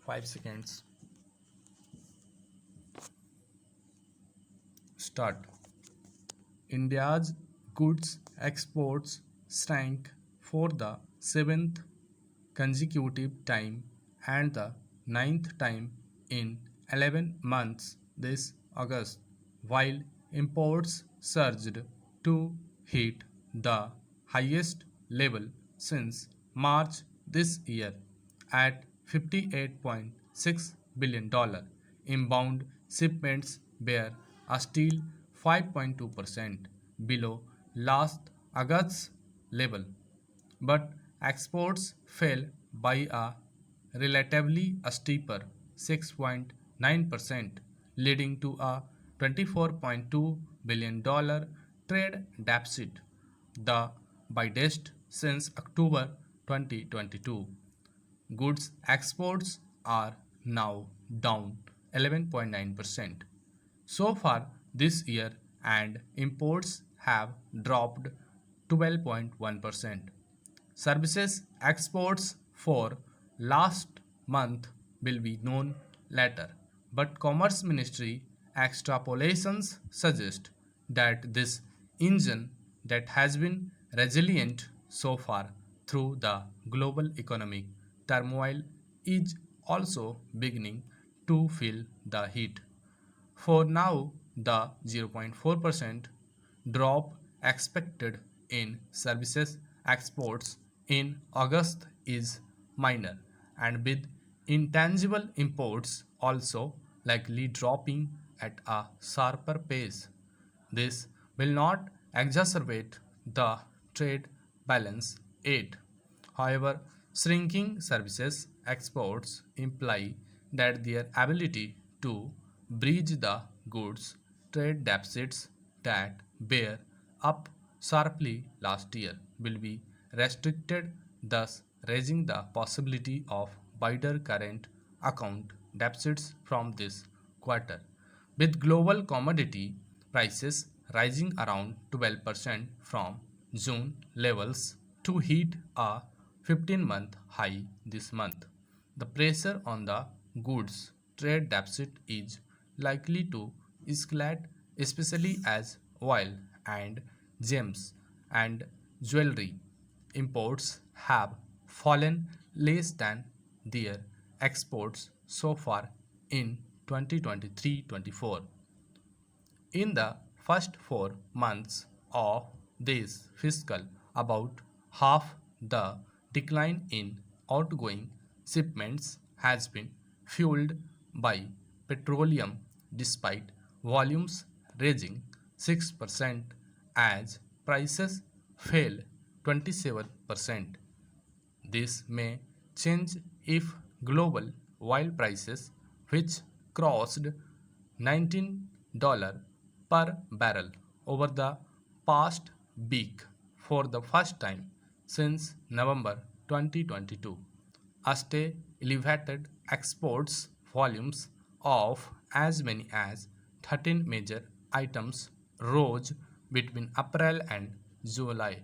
5 seconds. Start. India's goods exports shrank for the seventh consecutive time and the ninth time in 11 months this August, while imports surged to hit the highest level since March this year at $58.6 billion. Inbound shipments were still 5.2% below last August's level, but exports fell by a relatively steeper 6.9%, leading to a $24.2 billion trade deficit, the widest since October 2022. Goods exports are now down 11.9% so far this year, and imports have dropped 12.1%. Services exports for last month will be known later, but Commerce Ministry extrapolations suggest that this engine that has been resilient so far through the global economic turmoil is also beginning to feel the heat. For now, the 0.4% drop expected in services exports in August is minor, and with intangible imports also likely dropping at a sharper pace. This will not exacerbate the trade balance yet. However, shrinking services exports imply that their ability to bridge the goods trade deficits that bear up sharply last year will be restricted, thus raising the possibility of wider current account deficits from this quarter. With global commodity prices rising around 12% from June levels to hit a 15-month high this month, the pressure on the goods trade deficit is likely to escalate, especially as oil and gems and jewelry imports have fallen less than their exports so far in 2023-24. In the first 4 months of this fiscal, about half the decline in outgoing shipments has been fueled by petroleum, despite volumes rising 6% as prices fell 27%. This may change if global oil prices, which crossed $19 per barrel over the past week for the first time since November 2022, stay elevated. Exports volumes of as many as 13 major items rose between April and July,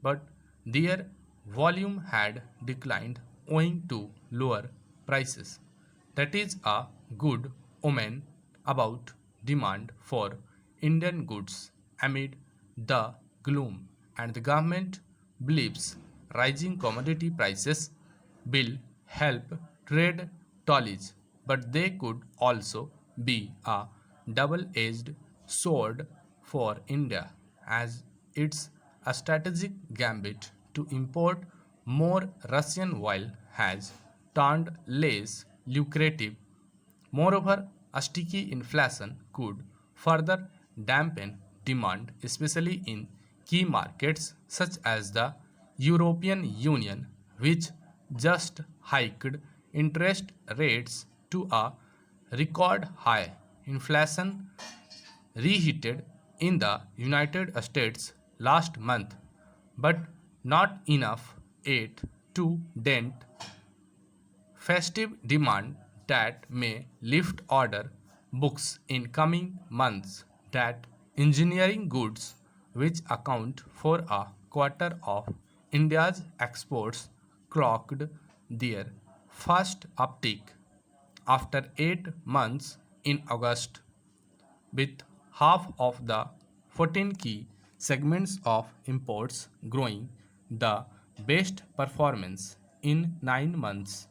but their volume had declined owing to lower prices. That is a good omen about demand for Indian goods amid the gloom, and the government believes rising commodity prices will help trade tollies, but they could also be a double-edged sword for India, as it's a strategic gambit to import more Russian oil has turned less lucrative. Moreover, a sticky inflation could further dampen demand, especially in key markets such as the European Union, which just hiked interest rates to a record high. Inflation reheated in the United States last month, but not enough yet to dent festive demand that may lift order books in coming months. That engineering goods, which account for a quarter of India's exports, clocked their first uptick after 8 months in August, with half of the 14 key segments of imports growing. The best performance in 9 months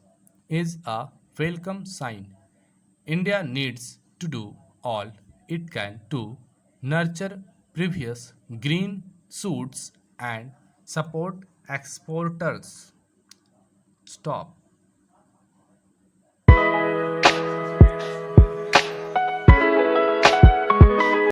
is a welcome sign. India needs to do all it can to nurture previous green shoots and support exporters. Stop.